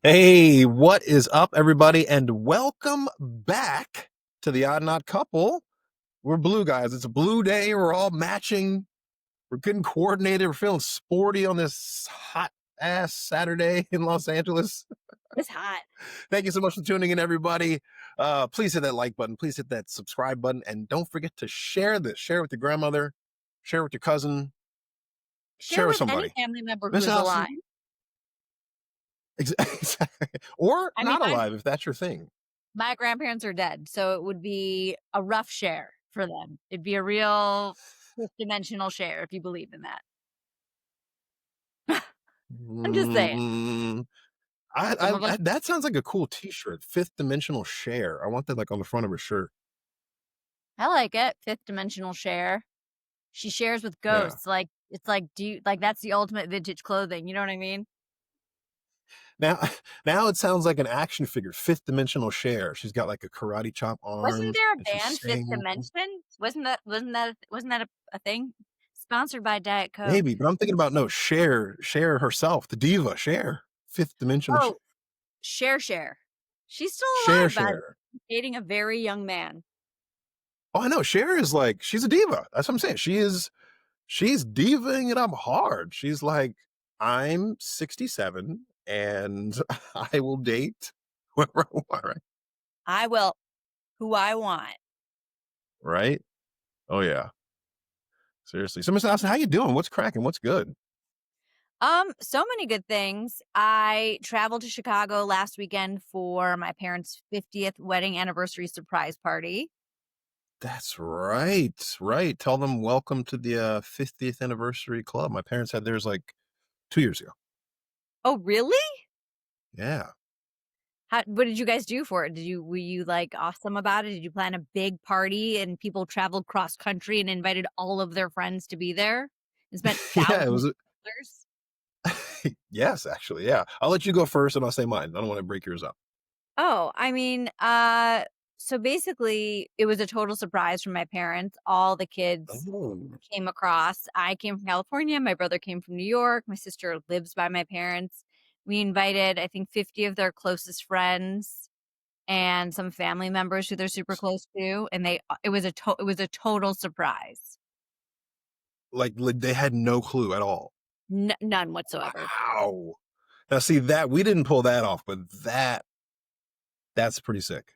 Hey, what is up, everybody? And welcome back to the Odd Not Couple. We're blue guys. It's a blue day. We're all matching. We're getting coordinated. We're feeling sporty on this hot ass Saturday in Los Angeles. It's hot. Thank you so much for tuning in, everybody. Please hit that like button. Please hit that subscribe button. And don't forget to share this. Share it with your grandmother. Share it with your cousin. Share Share it with with any somebody. family member who Miss is alive. Allison. Or I mean, not alive if that's your thing. my grandparents are dead, so it would be a rough share for them. It'd be a real fifth dimensional share if you believe in that. I'm just saying. Mm, Some of us, that sounds like a cool T-shirt. Fifth dimensional share. I want that like on the front of a shirt. I like it. Fifth dimensional share. She shares with Yeah. ghosts. Like it's like, do you like that's the ultimate vintage clothing? You know what I mean? Now, now it sounds like an action figure. Fifth dimensional share. She's got like a karate chop Wasn't arms, there a and she's band, Fifth singing. Dimension? Wasn't that a thing? Sponsored by Diet Coke. Maybe, but I'm thinking about no Cher herself, the diva Cher. Fifth dimensional Oh, Cher. She's still Cher alive, by the way, Cher. dating a very young man. Oh, I know. Cher is like she's a diva. That's what I'm saying. She's divaing it up hard. She's like, I'm 67 and I will date whoever I want, right? I will who I want. Right? Oh yeah. Seriously. So Miss Allison, how you doing? What's cracking? What's good? So many good things. I traveled to Chicago last weekend for my parents' 50th wedding anniversary surprise party. That's right. Right. Tell them welcome to the 50th anniversary club. My parents had theirs like 2 years ago. Oh, really? Yeah. What did you guys do for it? Were you like awesome about it? Did you plan a big party and people traveled cross country and invited all of their friends to be there and spent Yeah, it thousands was of dollars? yes, actually. Yeah. I'll let you go first and I'll say mine. I don't want to break yours up. Oh, I mean, so basically it was a total surprise from my parents. All the kids Oh. came across. I came from California, my brother came from New York, my sister lives by my parents. We invited, I think, 50 of their closest friends and some family members who they're super close to, and it was a total surprise. Like they had no clue at all. None whatsoever. Wow. Now see that we didn't pull that off, but that's pretty sick.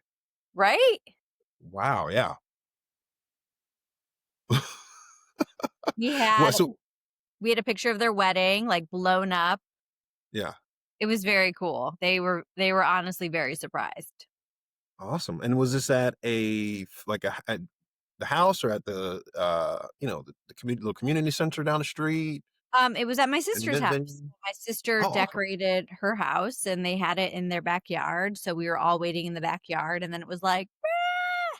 Right? Wow, yeah. We What had so we had a picture of their wedding like blown up. yeah, It was very cool. They were honestly very surprised. awesome. And was this at at the house or at the the community little community center down the street? It was at my An sister's event house. venue? My sister Oh, awesome. decorated her house and they had it in their backyard, so we were all waiting in the backyard and then it was like, "Ah!"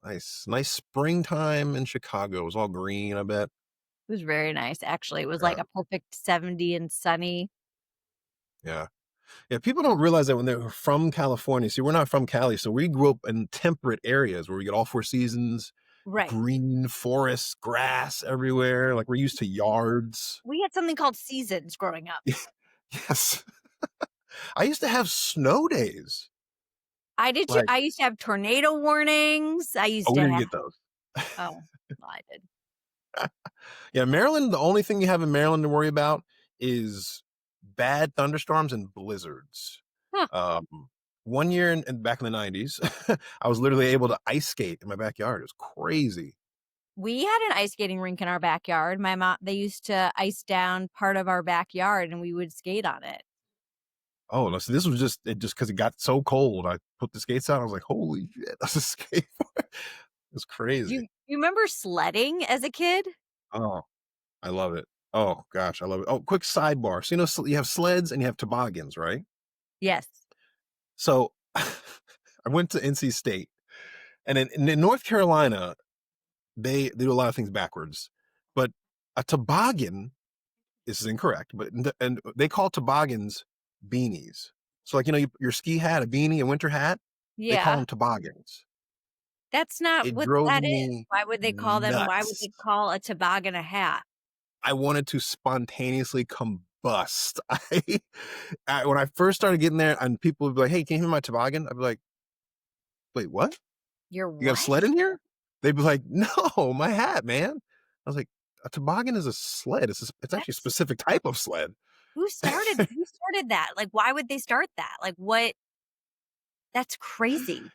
Nice. Nice springtime in Chicago. It was all green, I bet. It was very nice, actually. It was like Yeah. a perfect 70 and sunny. Yeah. Yeah, people don't realize that when they're from California. See, we're not from Cali, so we grew up in temperate areas where we get all four seasons, Right. green forests, grass everywhere. Like we're used to yards. We had something called seasons growing up. Yes. I used to have snow days. I did too. Like, I used to have tornado warnings. I oh, used we to didn't have get those. oh, well, I did. Yeah, Maryland, the only thing you have in Maryland to worry about is bad thunderstorms and blizzards. Huh. Um, one year back in the 90s, I was literally able to ice skate in my backyard. It was crazy. We had an ice skating rink in our backyard. My mom they used to ice down part of our backyard and we would skate on it. Oh, no, so this was just because it got so cold. I put the skates out. I was like, holy shit, that's a skateboard. It's Do crazy. you remember sledding as a kid? Oh, I love it. Oh gosh, I love it. Oh, quick sidebar. So you have sleds and you have toboggans, right? Yes. So I went to NC State, and in North Carolina, they do a lot of things backwards. But a toboggan, this is incorrect, but and they call toboggans beanies. So like your ski hat, a beanie, a winter hat, they call Yeah. them toboggans. That's not It what drove that is. me Why would nuts. they call a toboggan a hat? I wanted to spontaneously bust. When I first started getting there, and people would be like, "Hey, can you hand me my toboggan?" I'd be like, "Wait, what? You're You got a what? sled in here?" They'd be like, "No, my hat, man." I was like, "A toboggan is a sled. It's actually a That's specific type of sled." who started that? Like, why would they start that? Like, what? That's crazy.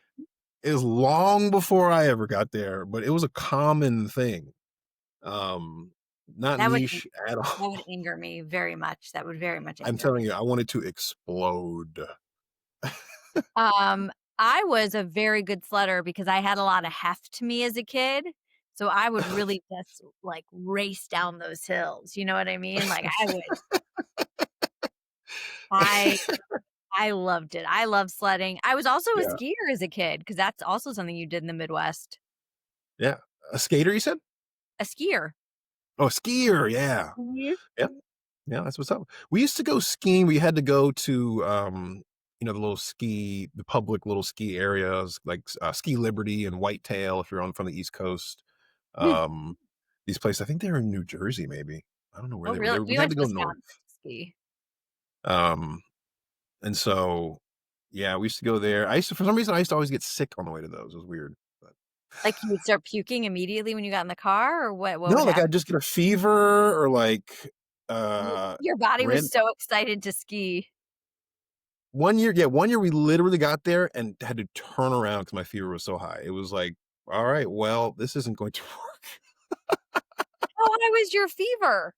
It was long before I ever got there, but it was a common thing. Um, Not That would niche at that would all. anger me very much. That would very much I'm anger telling me. you, I wanted to explode. Um, I was a very good sledder because I had a lot of heft to me as a kid. So I would really just like race down those hills. You know what I mean? Like I I loved it. I love sledding. I was also a Yeah, skier as a kid because that's also something you did in the Midwest. yeah. A skater, you said? A skier. Oh, a skier, yeah. Mhm. Yep. Yeah, that's what's up. We used to go skiing. We had to go to, the public little ski areas like Ski Liberty and Whitetail if you're on from the East Coast. Mm. Um, these places, I think they were in New Jersey, maybe. I don't know where Oh, they were. really? We We had went to to go north. Wisconsin to ski. Um, and so, yeah, we used to go there. For some reason, I used to always get sick on the way to those. It was weird. But Like you would start puking immediately when you got in the car, or what no, would like happen? I'd just get a fever or like, Your body was ran so excited to ski. 1 year. Yeah, 1 year we literally got there and had to turn around because my fever was so high. It was like, all right, well, this isn't going to work. How high was your fever?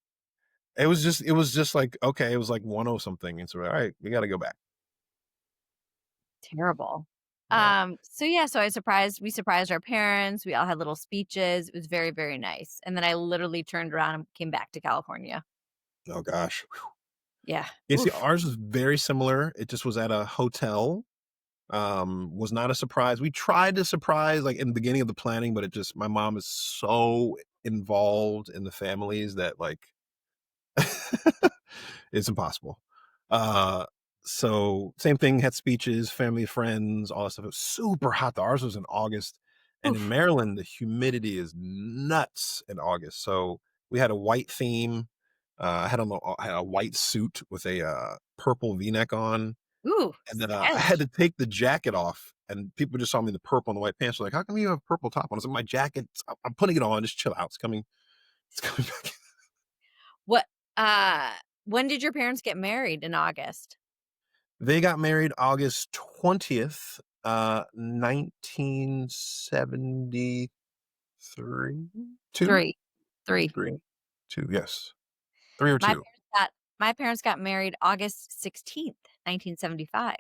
It was just like, okay, it was like 10 something. And so, all right, we got to go back. Terrible. Yeah. So yeah, so we surprised our parents. We all had little speeches. It was very, very nice. And then I literally turned around and came back to California. Oh gosh. Yeah. You see, Oof. ours was very similar. It just was at a hotel. Was not a surprise. We tried to surprise like in the beginning of the planning, but it just my mom is so involved in the families that like it's impossible. Uh so same thing, had speeches, family, friends, all that stuff. It was super hot. Ours was in August. And in Oof. Maryland, the humidity is nuts in August. So we had a white theme. I had a white suit with a purple V-neck on. Ooh, And then I had stylish. to take the jacket off, and people just saw me in the purple and the white pants. They're like, "How come you have a purple top on?" I was like, "My jacket. I'm putting it on. Just chill out. It's coming. It's coming back." What uh when did your parents get married in August? They got married August 20th, 1973. Two, 3. 3. three, two. Yes, three or My two. parents got my parents got married August 16th, 1975.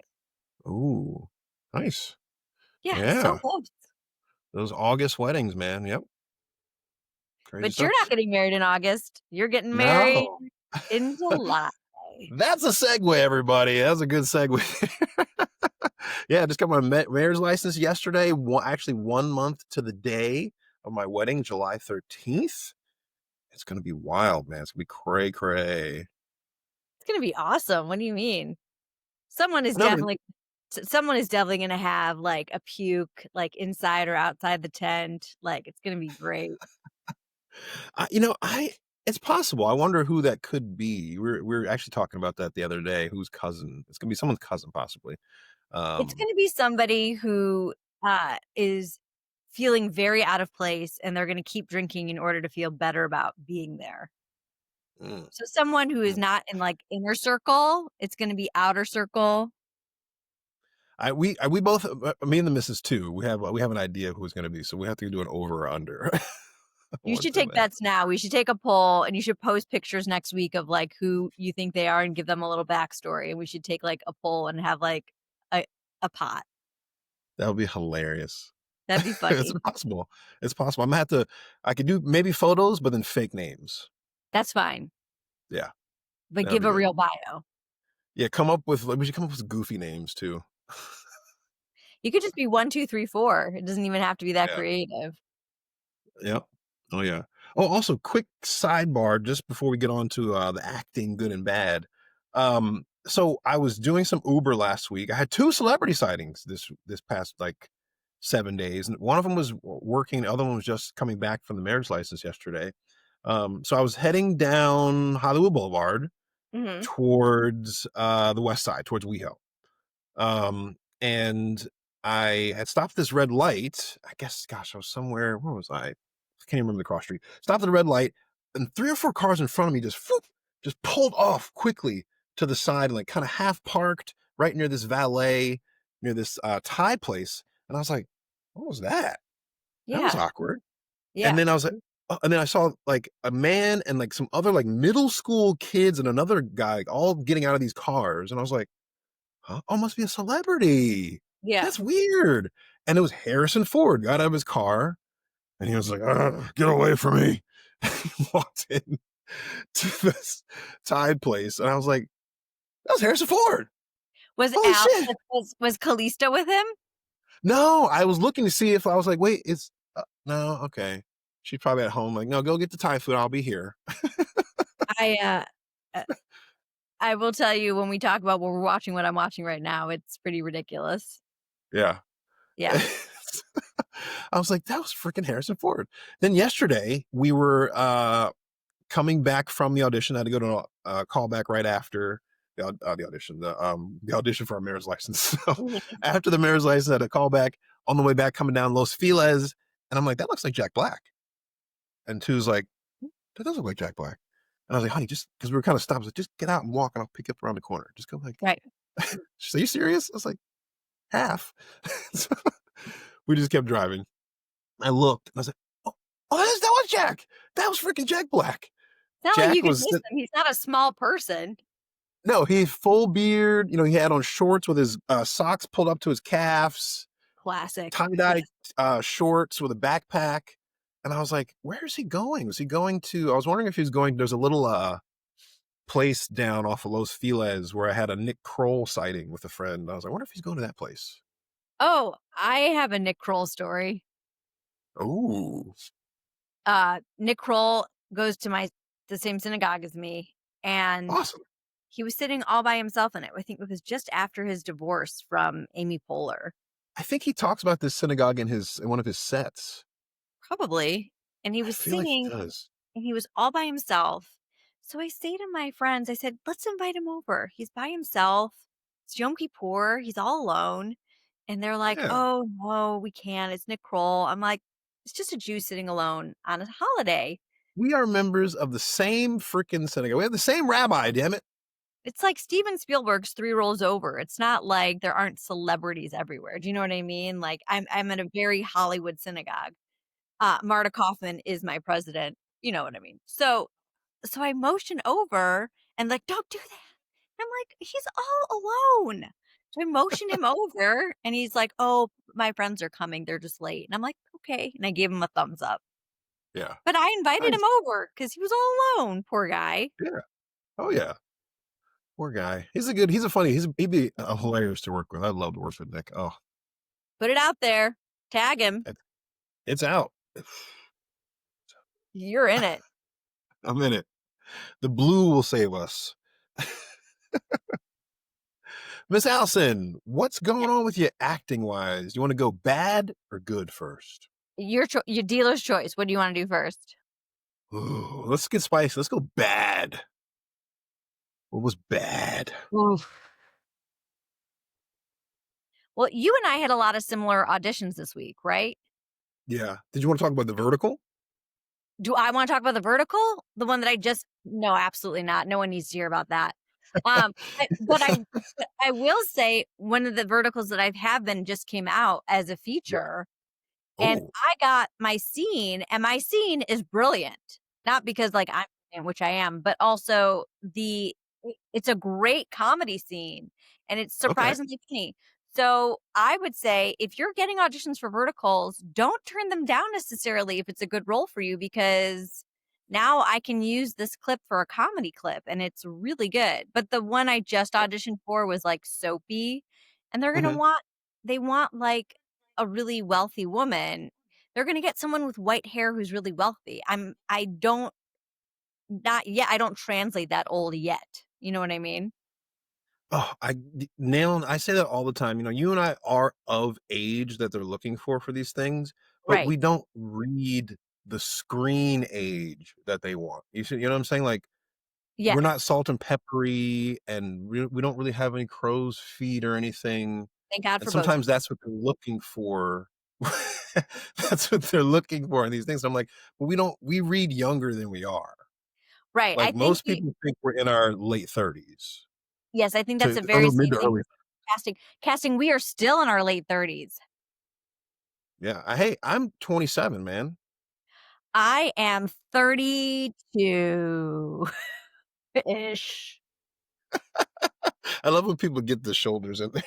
Ooh, nice. Yeah, so Yeah, close. those August weddings, man. Yep, crazy But you're stuff. not getting married in August. You're getting married No. in July. That's a segue, everybody. That's a good segue. Yeah, I just got my mayor's license yesterday. Actually, 1 month to the day of my wedding, July 13th. It's gonna be wild, man. It's gonna be cray cray. It's gonna be awesome. What do you mean? Someone is No, I mean, definitely someone is definitely gonna have, like, a puke, like, inside or outside the tent. Like, it's gonna be great. I it's possible. I wonder who that could be. We are actually talking about that the other day. Whose cousin? It's gonna be someone's cousin, possibly. It's Um, gonna be somebody who, is feeling very out of place, and they're gonna keep drinking in order to feel better about being there. mm, So someone who is mm. not in, like, inner circle, it's gonna be outer circle. We both, me and the missus too. We have an idea who it's gonna be, so we have to do an over or under. You Once should them take in. bets now. We should take a poll, and you should post pictures next week of, like, who you think they are and give them a little backstory, and we should take, like, a poll and have, like, a a pot. That would be hilarious. That'd be It's funny. possible. It's possible. I could do maybe photos, but then fake names. That's fine, Yeah, but that would give be a good. real bio. Yeah, we should come up with goofy names too. You could just be 1, 2, 3, 4. It doesn't even have to be that Yeah. creative. Yep. Oh yeah. Oh, also quick sidebar just before we get on to the acting good and bad. So I was doing some Uber last week. I had two celebrity sightings this past like 7 days, and one of them was working, the other one was just coming back from the marriage license yesterday. So I was heading down Hollywood Boulevard, Mhm. towards the west side, towards WeHo. And I had stopped at this red light. I guess, gosh, I was somewhere. Where was I? I can't even remember the cross street. Stopped at a red light, and 3 or 4 cars in front of me just pulled off quickly to the side and like kind of half parked right near this valet, near this Thai place. And I was like, what was that? That was Yeah. awkward. And Yeah. then I was like, and then I saw like a man and like some other like middle school kids and another guy like, all getting out of these cars. And I was like, huh? Oh, must be a celebrity. Yeah. That's weird. And it was Harrison Ford got out of his car and he was like, get away from me. He walked in to this Tide place. And I was like, that was Harrison Ford. Was Holy Al shit. was Kalisto with him? No, I was looking to see if I was like, wait, it's no, okay. She's probably at home. Like, no, go get the Thai food. I'll be here. I, uh, I will tell you when we talk about what we're watching, what I'm watching right now, it's pretty ridiculous. Yeah. Yeah. I was like, that was freaking Harrison Ford. Then yesterday we were coming back from the audition. I had to go to a callback right after the audition for our mayor's license. So Mhm. after the mayor's license, I had a callback on the way back coming down Los Feliz, and I'm like, that looks like Jack Black. And Tu's like, that does look like Jack Black. And I was like, honey, just because we were kind of stopped, I was like, just get out and walk, and I'll pick you up around the corner. Just go like, Right. she's like, are you serious? I was like, half. So we just kept driving. I looked, and I was like, oh, that was Jack. That was freaking Jack Black. It's not like Jack you could was miss him. He's not a small person. no, he full beard. You know, he had on shorts with his socks pulled up to his calves, Classic. tie dye shorts with a backpack. And I was like, where is he going? Was he going to? I was wondering if he was going. There's a little place down off of Los Feliz where I had a Nick Kroll sighting with a friend. I was like, I wonder if he's going to that place. Oh, I have a Nick Kroll story. Oh, Nick Kroll goes to the same synagogue as me, and awesome. he was sitting all by himself in it. I think it was just after his divorce from Amy Poehler, I think he talks about this synagogue in one of his sets. probably. And he I was feel like he singing, does. and he was all by himself. So I say to my friends, I said, let's invite him over. He's by himself. It's Yom Kippur. He's all alone. And they're like, Yeah. oh, no, we can't. It's Nick Kroll. I'm like, it's just a Jew sitting alone on a holiday. We are members of the same freaking synagogue. We have the same rabbi, damn it. It's like Steven Spielberg's Three Rolls Over. It's not like there aren't celebrities everywhere. Do you know what I mean? Like I'm at a very Hollywood synagogue. Marta Kaufman is my president. You know what I mean? So I motion over and like, don't do that. I'm like, he's all alone. So I motioned him over and he's like, oh, my friends are coming. They're just late. And I'm like, okay. And I gave him a thumbs up. Yeah. But I invited him Nice. over because he was all alone. Poor guy. Yeah. Oh yeah. Poor guy. He'd be hilarious to work with. I'd love to work with Nick. Oh, Put it out there. Tag him. it's out. You're in it. I'm in it. The blue will save us. Miss Allison, what's Yeah. going on with you acting wise? You want to go bad or good first? Your dealer's choice. What do you want to do first? Ooh, let's get spicy. Let's go bad. What was bad? Oof. Well, you and I had a lot of similar auditions this week, right? Yeah. Did you want to talk about the vertical? Do I want to talk about the vertical? The one that I just no, absolutely not. No one needs to hear about that. But I will say one of the verticals that I have been just came out as a Yeah. feature. And Oh, I got my scene, and my scene is brilliant. Not because like I'm brilliant, which I am, but also it's a great comedy scene and it's okay. surprisingly funny. So I would say if you're getting auditions for verticals, don't turn them down necessarily if it's a good role for you, because now I can use this clip for a comedy clip and it's really good. But the one I just auditioned for was like soapy, and Hmm. they want like a really wealthy woman. They're gonna get someone with white hair who's really wealthy. I don't not yet. I don't translate that old yet. You know what I mean? Oh, I say that all the time. You know, you and I are of age that they're looking for these things, but Right. we don't read the screen age that they want. You see, you know what I'm saying? Like Yes, we're not salt and peppery, and we don't really have any crow's feet or anything, thank God and for sometimes Botox. that's what they're looking for. That's what they're looking for in these things. I'm like, "Well, we read younger than we are." Right, I Like, think most we people think we're in our late 30s yes, I think that's to a very mid same to thing early. with casting, we are still in our late 30s. Yeah, hey, I'm 27, man. I am 32-ish. I love when people get the shoulders in there.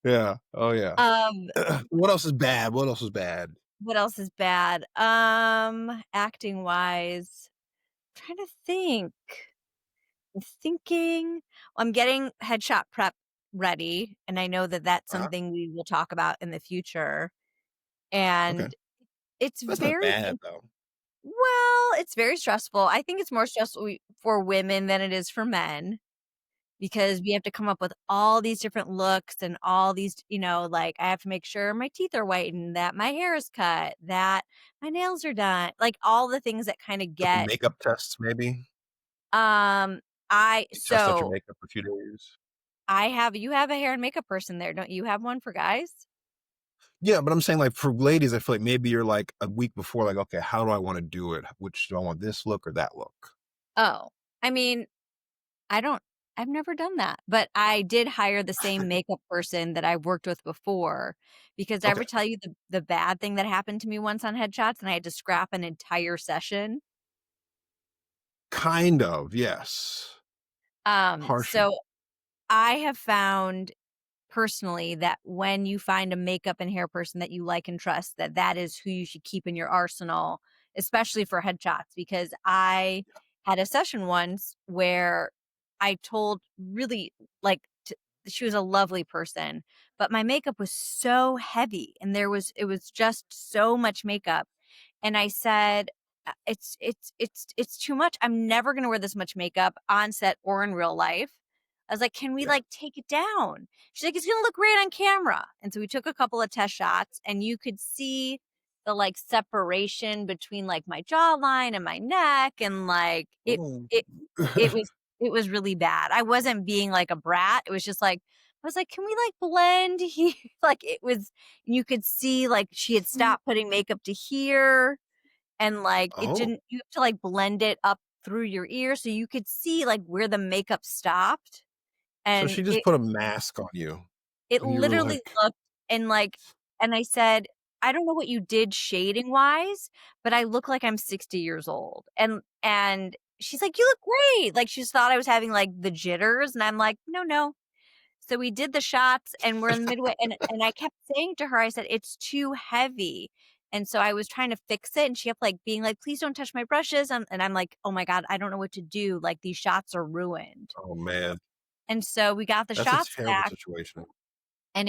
Yeah. Oh, yeah. Um, What else is bad? What else is bad? what else is bad? Acting wise, trying to think. I'm thinking I'm getting headshot prep ready, and I know that that's Uh-huh. something we will talk about in the future, Okay. and it's That's not very bad, though. well, it's very stressful. I think it's more stressful for women than it is for men because we have to come up with all these different looks and all these, like I have to make sure my teeth are whitened, that my hair is cut, that my nails are done, like all the things that kind of Couple get makeup tests, maybe? um I You test out your so makeup a few days. you have a hair and makeup person there, don't you have one for guys? Yeah, but I'm saying, like, for ladies, I feel like maybe you're, like, a week before, like, "Okay, how do I wanna do it? Which do I want, this look or that look?" Oh, I mean, I don't I've never done that, but I did hire the same makeup person that I've worked with before because did I Okay. ever tell you the bad thing that happened to me once on headshots and I had to scrap an entire session? Kind of, yes. Partially. So I have found personally that when you find a makeup and hair person that you like and trust, that is who you should keep in your arsenal, especially for headshots, because I had a session once where I told really like she was a lovely person, but my makeup was so heavy and it was just so much makeup and I said, it's too much. I'm never gonna wear this much makeup on set or in real life." I was like, "Can we, Yeah. like, take it down?" She's like, "It's gonna look great on camera." And so we took a couple of test shots, and you could see the, like, separation between, like, my jawline and my neck, and, like, Oh. it it was it was really bad. I wasn't being like a brat. It was just like I was like, "Can we, like, blend here?" Like, it was you could see, like, she had stopped putting makeup to here, and, like, it Oh. didn't you have to, like, blend it up through your ear so you could see, like, where the makeup stopped, So and she just put a mask on you, it and you were literally like, looked and, like and I said, "I don't know what you did shading-wise, but I look like I'm 60 years old." And she's like, "You look great." Like, she just thought I was having, like, the jitters, and I'm like, "No, no." So we did the shots, and we're in the midway and I kept saying to her, I said, "It's too heavy." And so I was trying to fix it, and she kept, like, being like, "Please don't touch my brushes." And I'm like, "Oh my god, I don't know what to do, like, these shots are ruined." "Oh, man, And so we got the that's a shots terrible back, situation." and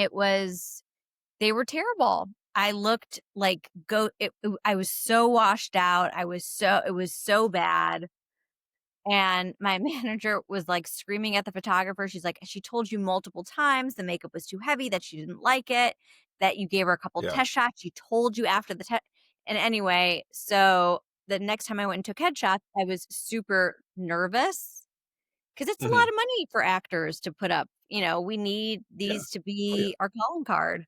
they were terrible. I looked like I was so washed out, it was so bad. And my manager was, like, screaming at the photographer. She's like, "She told you multiple times the makeup was too heavy, that she didn't like it, that you gave her a couple Yeah. test shots. She told you after the test." And anyway, so the next time I went and took headshots, I was super nervous because it's a lot Mhm. of money for actors to put up. We need Yeah. these to Oh, yeah. be our calling card.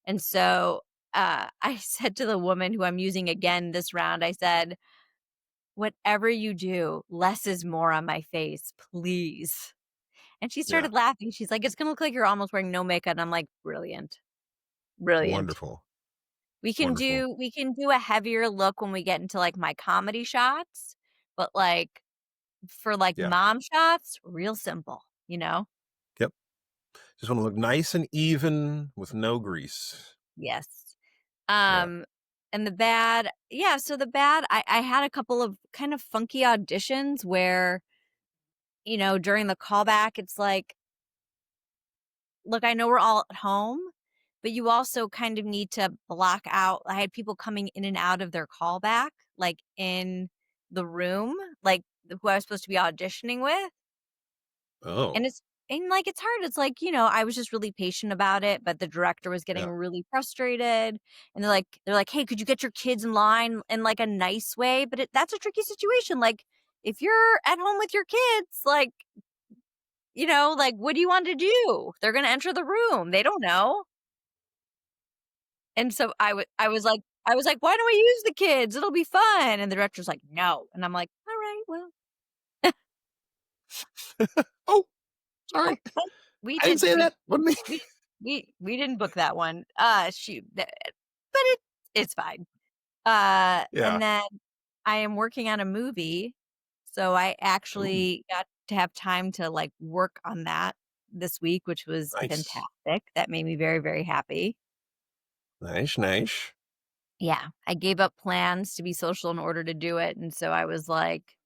And so, I said to the woman who I'm using again this round, I said, "Whatever you do, less is more on my face, please." And she Yeah. started laughing. She's like, "It's gonna look like you're almost wearing no makeup." And I'm like, "Brilliant. Brilliant." Wonderful. We can Wonderful. do we can do a heavier look when we get into, like, my comedy shots, but, like, for, like, Yeah. mom shots, real simple, you know? Yep. Just wanna look nice and even with no grease. Yes. Yeah. And the bad yeah, so the bad, I had a couple of kind of funky auditions where, during the callback, it's like, look, I know we're all at home, but you also kind of need to block out. I had people coming in and out of their callback, like in the room, like who I was supposed to be auditioning with. Oh, And it's hard. It's like, I was just really patient about it, but the director was getting yeah. really frustrated. And they're like, "Hey, could you get your kids in line in like a nice way?" But that's a tricky situation. Like, if you're at home with your kids, like, like, what do you want to do? They're gonna enter the room. They don't know. And so I was like, "Why don't we use the kids? It'll be fun." And the director's like, "No." And I'm like, "All right, well, Oh, oh, sorry. well, we I didn't did say we that. Wasn't me. we we didn't book that one." Shoot, but it's fine. Yeah. And then I am working on a movie, so I Ooh, actually got to have time to, like, work on that this week, which was nice. fantastic. That made me very, very happy. Nice, nice. Yeah, I gave up plans to be social in order to do it, and so I was like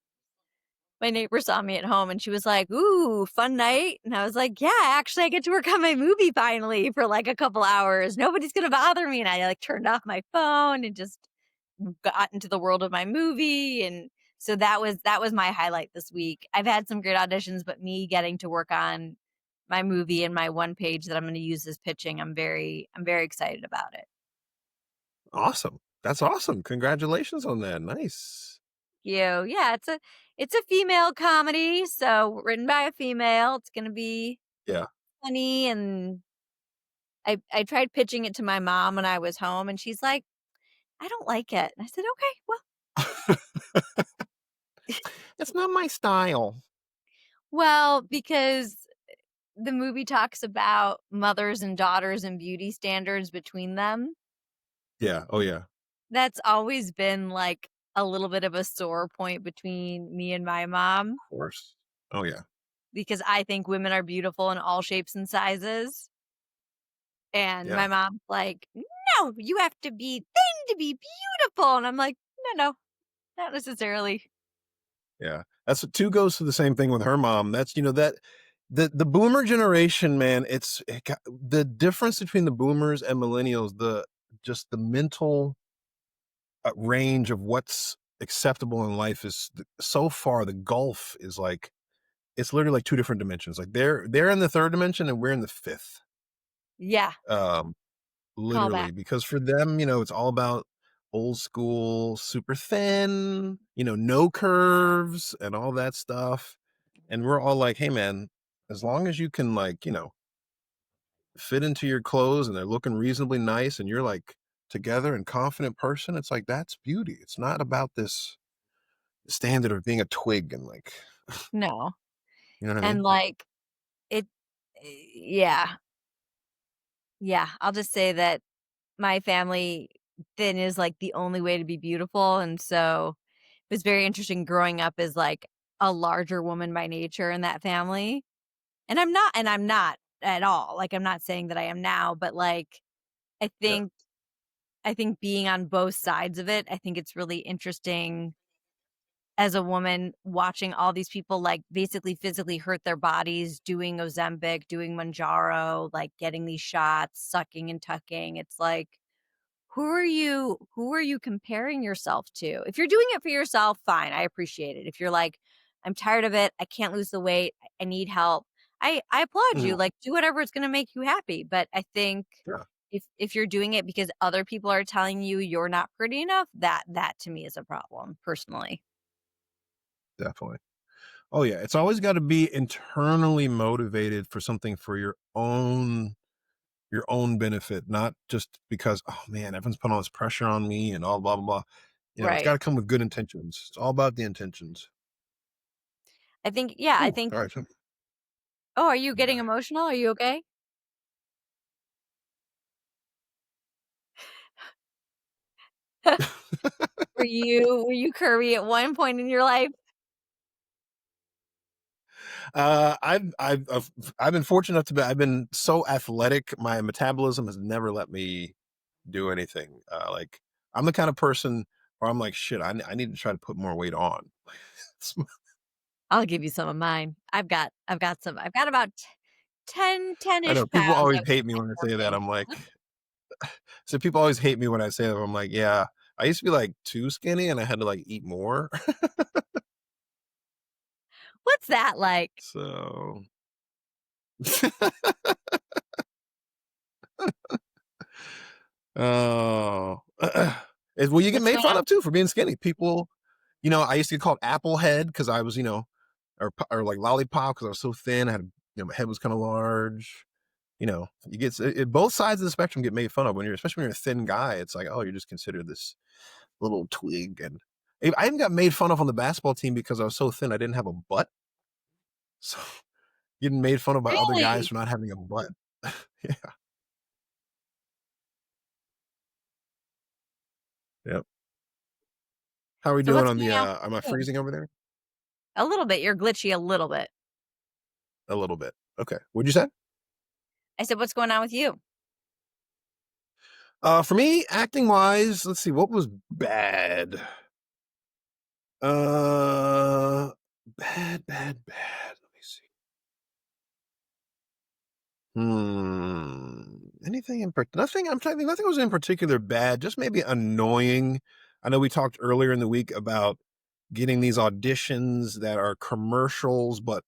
my neighbor saw me at home and she was like, "Ooh, fun night?" And I was like, "Yeah, actually I get to work on my movie finally for, like, a couple hours. Nobody's gonna bother me." And I, like, turned off my phone and just got into the world of my movie, and so that was my highlight this week. I've had some great auditions, but me getting to work on my movie and my one page that I'm gonna use as pitching, I'm very excited about it. Awesome. That's awesome. Congratulations on that. Nice. Yeah, it's a female comedy, so written by a female. It's gonna be Yeah. funny, and I tried pitching it to my mom when I was home, and she's like, "I don't like it." And I said, "Okay, well." It's not my style. Well, because the movie talks about mothers and daughters and beauty standards between them. Yeah. Oh, yeah. Of That's always been, like, a little bit of a sore point between me and my mom, course. Oh, yeah. because I think women are beautiful in all shapes and sizes, and Yeah. my mom's like, "No, you have to be thin to be beautiful." And I'm like, "No, no, not necessarily." Yeah. That's what 2 goes to the same thing with her mom. That's, that the boomer generation, man, it got the difference between the boomers and millennials, just the mental, range of what's acceptable in life is so far the gulf is like it's literally like 2 different dimensions. Like they're in the 3rd dimension and we're in the 5th. Yeah, Um, call back. literally because for them, it's all about old school, super thin, no curves and all that stuff. And we're all like, "Hey man, as long as you can like, fit into your clothes and they're looking reasonably nice and you're like together and confident person, it's like that's beauty. It's not about this standard of being a twig and like, No. you know what I And, mean?" like, it yeah, yeah, I'll just say that my family thin is, like, the only way to be beautiful, and so it was very interesting growing up as, like, a larger woman by nature in that family, and I'm not at all, like, I'm not saying that I am now, but, like, I Yeah. think I think being on both sides of it, I think it's really interesting as a woman watching all these people, like, basically physically hurt their bodies doing Ozempic, doing Mounjaro, like, getting these shots, sucking and tucking. It's like, who are you comparing yourself to? If you're doing it for yourself, fine, I appreciate it. If you're like, "I'm tired of it, I can't lose the weight, I need help," I applaud you, Mhm. like, do whatever is gonna make you happy, but I think Yeah, if you're doing it because other people are telling you you're not pretty enough, that to me is a problem, personally. definitely. Oh yeah, it's always got to be internally motivated for something for your own benefit, not just because, oh man, everyone's putting all this pressure on me and all blah blah blah. It's got Right. to come with good intentions. It's all about the intentions. I think yeah, I Ooh, think sorry. oh, are you getting Yeah. emotional? Are you okay? Were you curvy at one point in your life? I've been fortunate enough to be. I've been so athletic. My metabolism has never let me do anything. Like I'm the kind of person where I'm like, shit, I need to try to put more weight on. I'll give you some of mine. I've got about 10 I ish know people pounds always I would hate me say when I say that. working. I'm like, so people always hate me when I say that. I'm like, yeah, I used to be like too skinny and I had to like eat more. What's that like? So, oh, well, you get What's made going fun on? of too for being skinny. People, I used to get called Applehead because I was, or like Lollipop because I was so thin. I had, my head was kind of large. You get both sides of the spectrum get made fun of especially when you're a thin guy. It's like, oh, you're just considered this little twig. And I even got made fun of on the basketball team because I was so thin I didn't have a butt. So getting made fun of by other guys Really? for not having a butt. Yeah. Yep. How are we So doing what's on going the on am I with you? freezing over there? A little bit. You're glitchy a little bit. A little bit. Okay. What'd you say? I said, what's going on with you? For me, acting wise, let's see, what was bad? Uh bad. Let me see. Anything nothing, I'm trying to think, nothing was in particular bad, just maybe annoying. I know we talked earlier in the week about getting these auditions that are commercials, but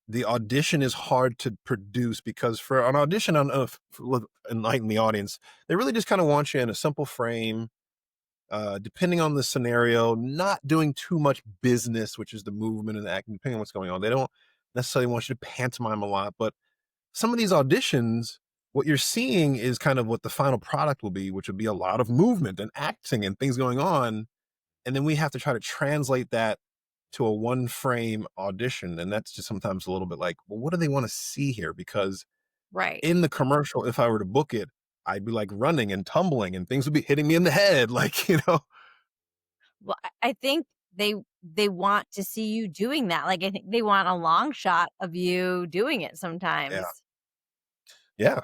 the audition is hard to produce because for an audition, I don't know if enlighten the audience, they really just kind of want you in a simple frame, depending on the scenario, not doing too much business, which is the movement and the acting, depending on what's going on. They don't necessarily want you to pantomime a lot, but some of these auditions, what you're seeing is kind of what the final product will be, which would be a lot of movement and acting and things going on. And then we have to try to translate that to a one frame audition. And that's just sometimes a little bit like, well, what do they want to see here? Because Right. in the commercial, if I were to book it, I'd be like running and tumbling and things would be hitting me in the head. Like, Well, I think they want to see you doing that. Like I think they want a long shot of you doing it yeah, sometimes. yeah,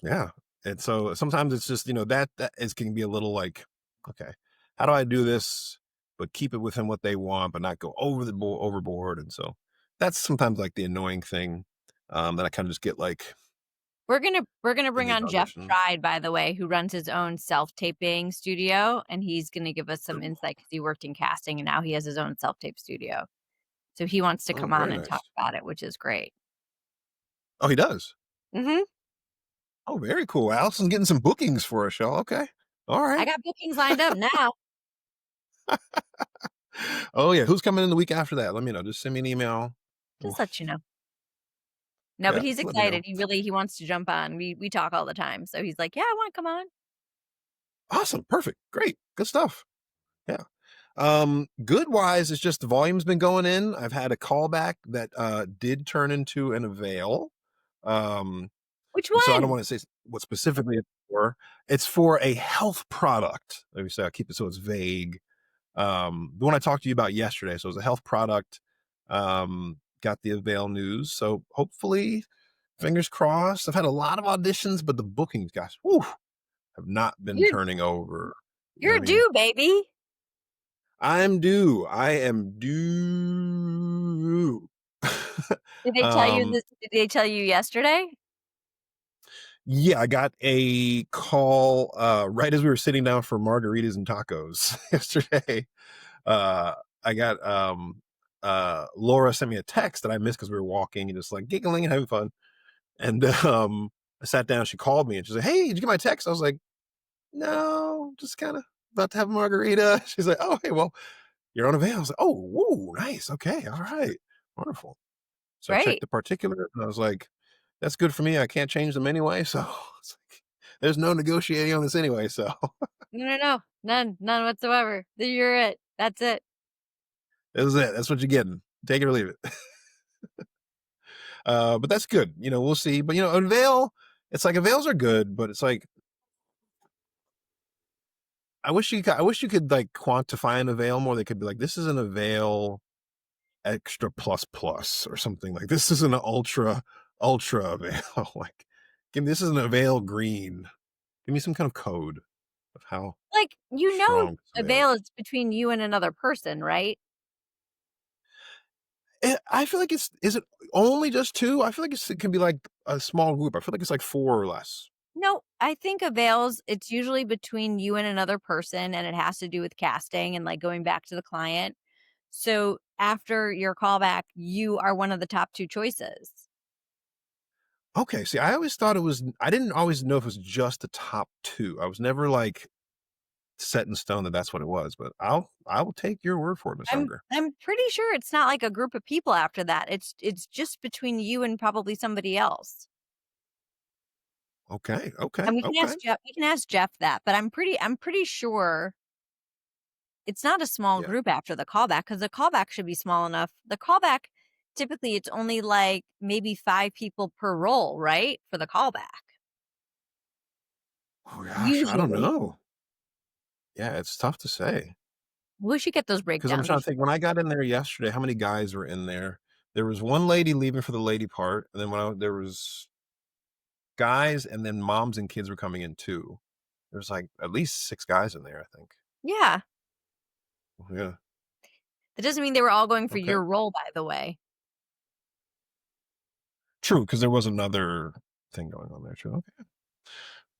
yeah. And so sometimes it's just, that is can be a little like, okay, how do I do this, but keep it within what they want, but not go overboard. And so that's sometimes like the annoying thing that I kind of just get like We're gonna in bring these on Jeff auditions. Pride, by the way, who runs his own self-taping studio, and he's gonna give us some Ooh. insight because he worked in casting and now he has his own self-tape studio. So he wants to Oh, come on very and talk nice. about it, which is great. Oh, he does. Mhm. Oh, very cool. Allison's getting some bookings for a show. Okay. All I right. got bookings lined up now. Oh yeah. Who's coming in the week after that? Let me know. Just send me an email. Just Well, let you know. No, but yeah, he's let me know. excited. He wants to jump on. We talk all the time. So he's like, "Yeah, I wanna come on." Awesome. Perfect. Great. Good stuff. Yeah. Good wise, it's just the volume's been going in. I've had a callback that did turn into an avail. Um, Which so I don't one? want to say what specifically it's for. It's for a health product. Let me say I'll keep it so it's vague. The one I talked to you about yesterday. So it's a health product. Got the avail news. So hopefully, fingers crossed. I've had a lot of auditions, but the bookings, guys, whew, have not been You're turning over. you're I mean, due, baby. I'm due. I am due. Did they tell you um, this did they tell you yesterday? yeah, I got a call right as we were sitting down for margaritas and tacos yesterday. Uh, I got Laura sent me a text that I missed because we were walking and just like giggling and having fun. And I sat down. She called me and she said, "Hey, did you get my text?" I was like, "No, just kind of about to have a margarita." She's like, "Oh, hey, well, you're on a veil." I was like, "Oh, whoa, nice. Okay, all right, wonderful." So I checked Great. the particular and I was like, "That's good for me. I can't change them anyway." So it's like, there's no negotiating on this anyway. So No, no, no. None whatsoever. You're it. That's it. this is it. That's what you're getting. Take it or leave it. But that's good. We'll see. But Unveil, it's like Avails are good, but it's like I wish you could like quantify an Avail more. They could be like, this is an Avail extra plus plus or something like this is an ultra Avail. Like, give me this is an Avail green. Give me some kind of code of how Like, strong this a Avail is. veil is between you and another person, right? I feel like is it only just two? I feel like it can be like a small group. I feel like it's like four or less. No, I think a veils, it's usually between you and another person, and it has to do with casting and, like, going back to the client. So, after your callback, you are one of the top 2 choices. Okay, see, I always thought it was. I didn't always know if it was just the top two. I was never like set in stone that that's what it was, but I will take your word for it, Miss Unger. I'm pretty sure it's not like a group of people after that. It's just between you and probably somebody else. Okay, okay, And okay. We can ask Jeff that, but I'm pretty sure it's not a small Yeah. group after the callback because the callback should be small enough. The callback, typically, it's only like maybe 5 people per role, right? For the callback. Oh gosh, I don't Usually. know. Yeah, it's tough to say We should get those because I'm breakdowns trying to before. think. When I got in there yesterday, how many guys were in there? There was one lady leaving for the lady part, and then there was guys, and then moms and kids were coming in too. There's like at least 6 guys in there, I think. Yeah. Yeah. That doesn't mean they were all going for Okay. your role, by the way. True, because there was another thing going on there too. Okay.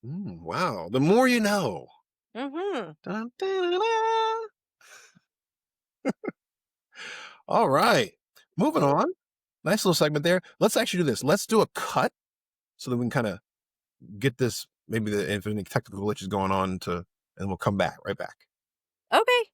Wow. The more you know. Mhm. Dun, dun, dun, dun. All right. Moving on. Nice little segment there. Let's actually do this. Let's do a cut so that we can kind of get this, maybe if any technical glitch is going on and we'll come back right back. Okay.